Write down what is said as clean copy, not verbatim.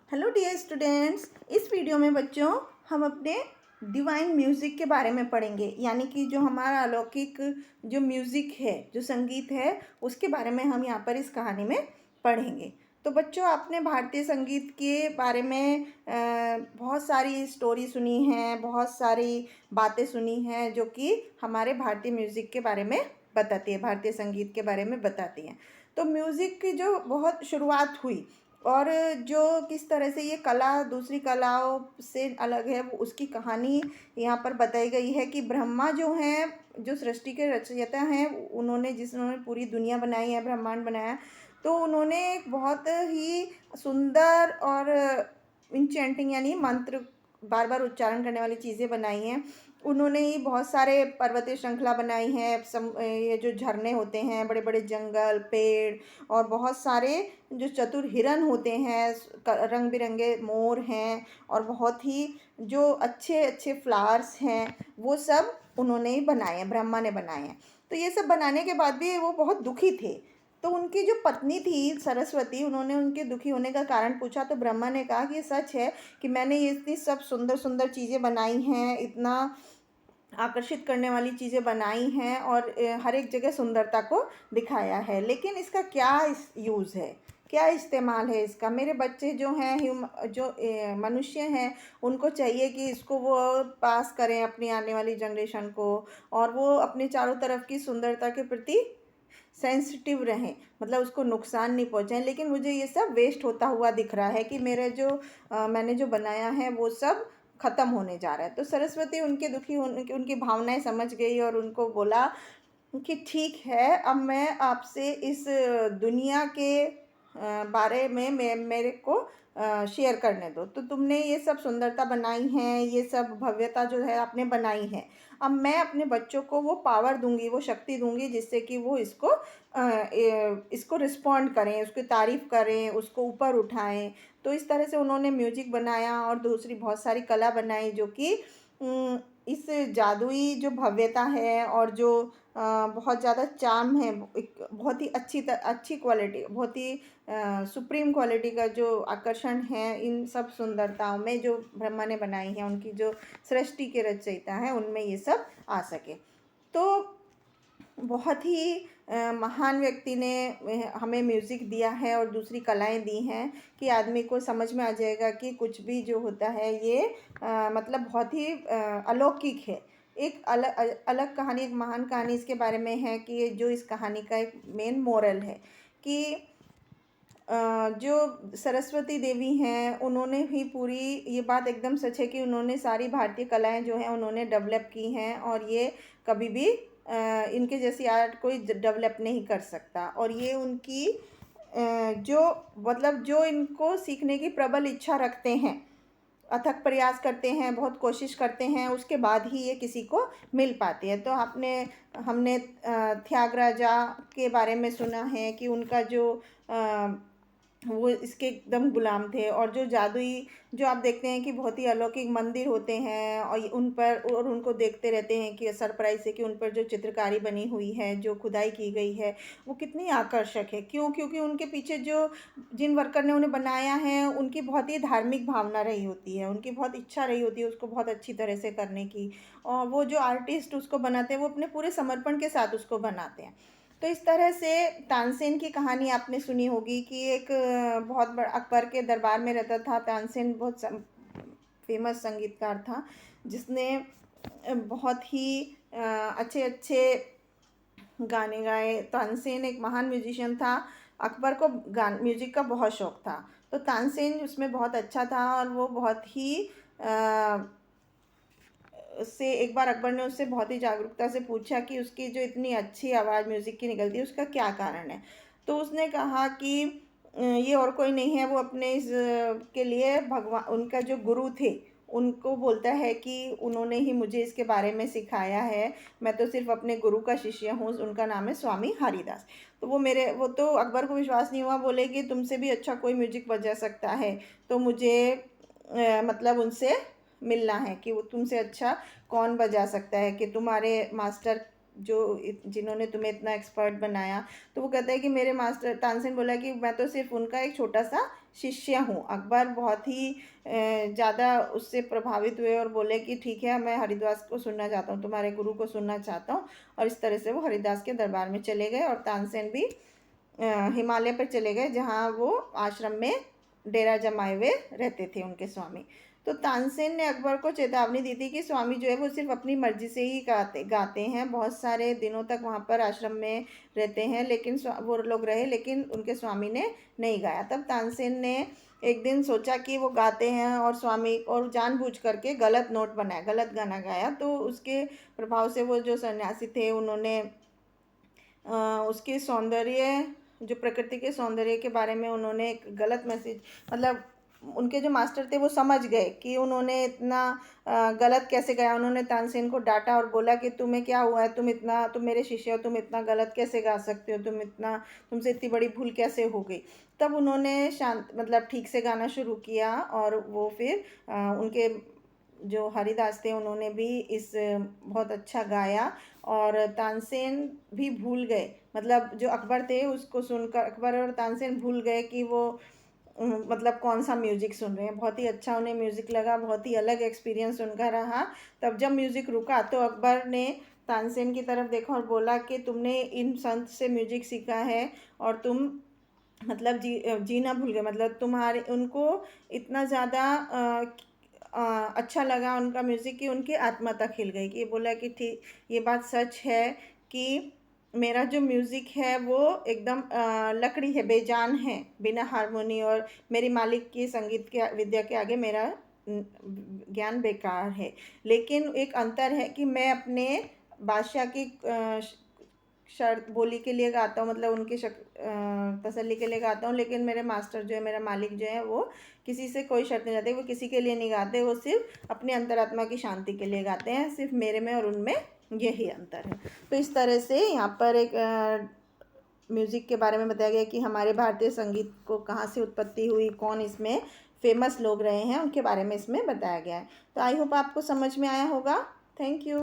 Hello dear students, इस video में बच्चों हम अपने डिवाइन म्यूज़िक के बारे में पढ़ेंगे। यानी कि जो हमारा अलौकिक जो म्यूज़िक है, जो संगीत है, उसके बारे में हम यहाँ पर इस कहानी में पढ़ेंगे। तो बच्चों, आपने भारतीय संगीत के बारे में बहुत सारी स्टोरी सुनी हैं, बहुत सारी बातें सुनी हैं जो कि हमारे भारतीय म्यूज़िक के बारे में बताती है, भारतीय संगीत के बारे में बताती हैं। तो म्यूज़िक की जो बहुत शुरुआत हुई और जो किस तरह से ये कला दूसरी कलाओं से अलग है, वो उसकी कहानी यहाँ पर बताई गई है कि ब्रह्मा जो हैं, जो सृष्टि के रचयिता हैं, जिन्होंने पूरी दुनिया बनाई है, ब्रह्मांड बनाया, तो उन्होंने एक बहुत ही सुंदर और इंचेंटिंग यानी मंत्र बार बार उच्चारण करने वाली चीज़ें बनाई हैं। उन्होंने ही बहुत सारे पर्वतीय श्रृंखला बनाई हैं, ये जो झरने होते हैं, बड़े बड़े जंगल, पेड़ और बहुत सारे जो चतुर हिरन होते हैं, रंग बिरंगे मोर हैं और बहुत ही जो अच्छे अच्छे फ्लावर्स हैं, वो सब उन्होंने ही बनाए हैं, ब्रह्मा ने बनाए हैं। तो ये सब बनाने के बाद भी वो बहुत दुखी थे। तो उनकी जो पत्नी थी सरस्वती, उन्होंने उनके दुखी होने का कारण पूछा। तो ब्रह्मा ने कहा कि ये सच है कि मैंने ये इतनी सब सुंदर सुंदर चीज़ें बनाई हैं, इतना आकर्षित करने वाली चीज़ें बनाई हैं और हर एक जगह सुंदरता को दिखाया है, लेकिन इसका क्या यूज़ है, क्या इस्तेमाल है इसका। मेरे बच्चे जो हैं, मनुष्य हैं, उनको चाहिए कि इसको वो पास करें अपनी आने वाली जनरेशन को, और वो अपने चारों तरफ की सुंदरता के प्रति सेंसिटिव रहें, मतलब उसको नुकसान नहीं पहुँचाएं। लेकिन मुझे ये सब वेस्ट होता हुआ दिख रहा है कि मैंने जो बनाया है वो सब ख़त्म होने जा रहा है। तो सरस्वती उनके दुखी होने की उनकी भावनाएं समझ गई और उनको बोला कि ठीक है, अब मैं आपसे इस दुनिया के बारे में मेरे को शेयर करने दो। तो तुमने ये सब सुंदरता बनाई है, ये सब भव्यता जो है आपने बनाई है, अब मैं अपने बच्चों को वो पावर दूंगी, वो शक्ति दूंगी, जिससे कि वो इसको रिस्पॉन्ड करें, उसकी तारीफ़ करें, उसको ऊपर उठाएं। तो इस तरह से उन्होंने म्यूजिक बनाया और दूसरी बहुत सारी कला बनाई जो कि इस जादुई जो भव्यता है और जो बहुत ज़्यादा चार्म है, एक बहुत ही अच्छी क्वालिटी, बहुत ही सुप्रीम क्वालिटी का जो आकर्षण है इन सब सुंदरताओं में जो ब्रह्मा ने बनाई है, उनकी जो सृष्टि के रचयिता हैं, उनमें ये सब आ सके। तो बहुत ही महान व्यक्ति ने हमें म्यूज़िक दिया है और दूसरी कलाएं दी हैं कि आदमी को समझ में आ जाएगा कि कुछ भी जो होता है ये मतलब बहुत ही अलौकिक है। एक अलग अलग कहानी, एक महान कहानी इसके बारे में है कि जो इस कहानी का एक मेन मोरल है कि जो सरस्वती देवी हैं, उन्होंने ही पूरी, ये बात एकदम सच है कि उन्होंने सारी भारतीय कलाएं जो हैं उन्होंने डेवलप की हैं और ये कभी भी इनके जैसी आर्ट कोई डेवलप नहीं कर सकता। और ये उनकी जो मतलब जो इनको सीखने की प्रबल इच्छा रखते हैं, अथक प्रयास करते हैं, बहुत कोशिश करते हैं, उसके बाद ही ये किसी को मिल पाती है। तो हमने त्यागराजा के बारे में सुना है कि उनका जो वो इसके एकदम गुलाम थे। और जो जादुई, जो आप देखते हैं कि बहुत ही अलौकिक मंदिर होते हैं और उन पर, और उनको देखते रहते हैं कि सरप्राइज से कि उन पर जो चित्रकारी बनी हुई है, जो खुदाई की गई है, वो कितनी आकर्षक है। क्यों? क्योंकि उनके पीछे जिन वर्कर ने उन्हें बनाया है, उनकी बहुत ही धार्मिक भावना रही होती है, उनकी बहुत इच्छा रही होती है उसको बहुत अच्छी तरह से करने की। और वो जो आर्टिस्ट उसको बनाते हैं, वो अपने पूरे समर्पण के साथ उसको बनाते हैं। तो इस तरह से तानसेन की कहानी आपने सुनी होगी कि एक बहुत बड़ा अकबर के दरबार में रहता था। तानसेन बहुत फेमस संगीतकार था, जिसने बहुत ही अच्छे अच्छे गाने गाए। तानसेन एक महान म्यूजिशियन था। अकबर को गान म्यूजिक का बहुत शौक था, तो तानसेन उसमें बहुत अच्छा था। और वो बहुत ही उससे एक बार अकबर ने उससे बहुत ही जागरूकता से पूछा कि उसकी जो इतनी अच्छी आवाज़ म्यूज़िक की निकलती है, उसका क्या कारण है। तो उसने कहा कि ये और कोई नहीं है, वो अपने इस के लिए भगवान, उनका जो गुरु थे, उनको बोलता है कि उन्होंने ही मुझे इसके बारे में सिखाया है, मैं तो सिर्फ अपने गुरु का शिष्य हूँ, उनका नाम है स्वामी हरिदास। तो वो तो अकबर को विश्वास नहीं हुआ, बोले कि तुमसे भी अच्छा कोई म्यूजिक बजा सकता है, तो मुझे मतलब उनसे मिलना है कि वो तुमसे अच्छा कौन बजा सकता है, कि तुम्हारे मास्टर जो जिन्होंने तुम्हें इतना एक्सपर्ट बनाया। तो वो कहता है कि मेरे मास्टर, तानसेन बोला कि मैं तो सिर्फ उनका एक छोटा सा शिष्य हूँ। अकबर बहुत ही ज़्यादा उससे प्रभावित हुए और बोले कि ठीक है, मैं हरिदास को सुनना चाहता हूँ, तुम्हारे गुरु को सुनना चाहता हूँ। और इस तरह से वो हरिदास के दरबार में चले गए और तानसेन भी हिमालय पर चले गए, जहाँ वो आश्रम में डेरा जमाए हुए रहते थे उनके स्वामी। तो तानसेन ने अकबर को चेतावनी दी थी कि स्वामी जो है वो सिर्फ अपनी मर्जी से ही गाते हैं, बहुत सारे दिनों तक वहाँ पर आश्रम में रहते हैं, लेकिन वो लोग रहे, लेकिन उनके स्वामी ने नहीं गाया। तब तानसेन ने एक दिन सोचा कि वो गाते हैं और स्वामी और जानबूझ करके गलत नोट बनाया, गलत गाना गाया। तो उसके प्रभाव से वो जो सन्यासी थे उन्होंने उसके सौंदर्य, जो प्रकृति के सौंदर्य के बारे में उन्होंने एक गलत मैसेज, मतलब उनके जो मास्टर थे वो समझ गए कि उन्होंने इतना गलत कैसे गाया। उन्होंने तानसेन को डांटा और बोला कि तुम्हें क्या हुआ है, तुम मेरे शिष्य हो, तुम इतना गलत कैसे गा सकते हो, तुमसे इतनी बड़ी भूल कैसे हो गई। तब उन्होंने शांत, मतलब ठीक से गाना शुरू किया और वो फिर उनके जो हरिदास थे उन्होंने भी इस बहुत अच्छा गाया और तानसेन भी भूल गए, मतलब जो अकबर थे उसको सुनकर अकबर और तानसेन भूल गए कि वो मतलब कौन सा म्यूज़िक सुन रहे हैं। बहुत ही अच्छा उन्हें म्यूज़िक लगा, बहुत ही अलग एक्सपीरियंस उनका रहा। तब जब म्यूज़िक रुका तो अकबर ने तानसेन की तरफ देखा और बोला कि तुमने इन संत से म्यूज़िक सीखा है और तुम मतलब जीना भूल गए, मतलब तुम्हारे उनको इतना ज़्यादा अच्छा लगा उनका म्यूज़िक कि उनकी आत्मा तक हिल गई। कि बोला कि ठीक, ये बात सच है कि मेरा जो म्यूज़िक है वो एकदम लकड़ी है, बेजान है, बिना हारमोनी, और मेरी मालिक की संगीत के विद्या के आगे मेरा ज्ञान बेकार है। लेकिन एक अंतर है कि मैं अपने बादशाह की शर्त बोली के लिए गाता हूँ, मतलब उनकी तसल्ली के लिए गाता हूँ, लेकिन मेरे मास्टर जो है, मेरा मालिक जो है, वो किसी से कोई शर्त नहीं जाती, वो किसी के लिए नहीं गाते, वो सिर्फ अपनी अंतरात्मा की शांति के लिए गाते हैं। सिर्फ मेरे में और उनमें यही अंतर है। तो इस तरह से यहाँ पर एक म्यूज़िक के बारे में बताया गया कि हमारे भारतीय संगीत को कहाँ से उत्पत्ति हुई, कौन इसमें फेमस लोग रहे हैं, उनके बारे में इसमें बताया गया है। तो आई होप आपको समझ में आया होगा। Thank you.